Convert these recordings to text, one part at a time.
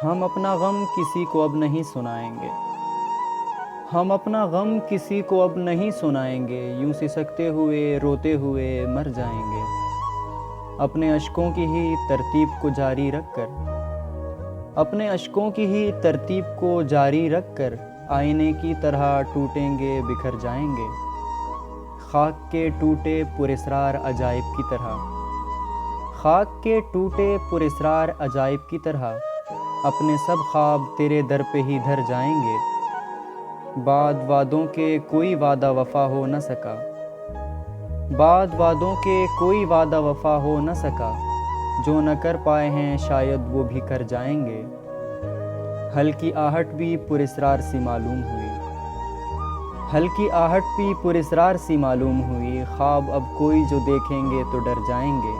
हम अपना गम किसी को अब नहीं सुनाएंगे। हम अपना गम किसी को अब नहीं सुनाएंगे। यूं सिसकते हुए रोते हुए मर जाएंगे। अपने अश्कों की ही तरतीब को जारी रखकर, अपने अश्कों की ही तरतीब को जारी रखकर आईने की तरह टूटेंगे, बिखर जाएंगे। खाक के टूटे पुरस्रार अजाइब की तरह, खाक के टूटे पुरस्रार अजाइब की तरह अपने सब ख्वाब तेरे दर पे ही धर जाएंगे। बाद वादों के कोई वादा वफा हो न सका, बाद वादों के कोई वादा वफा हो न सका। जो न कर पाए हैं शायद वो भी कर जाएंगे। हल्की आहट भी पुरस्रार सी मालूम हुई, हल्की आहट भी पुरस्रार सी मालूम हुई। ख्वाब अब कोई जो देखेंगे तो डर जाएंगे।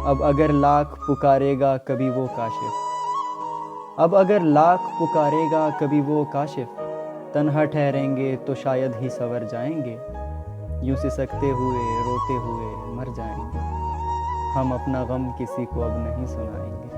अब अगर लाख पुकारेगा कभी वो काशिफ, अब अगर लाख पुकारेगा कभी वो काशिफ, तन्हा ठहरेंगे तो शायद ही संवर जाएंगे। यूं सिसकते हुए रोते हुए मर जाएंगे। हम अपना गम किसी को अब नहीं सुनाएंगे।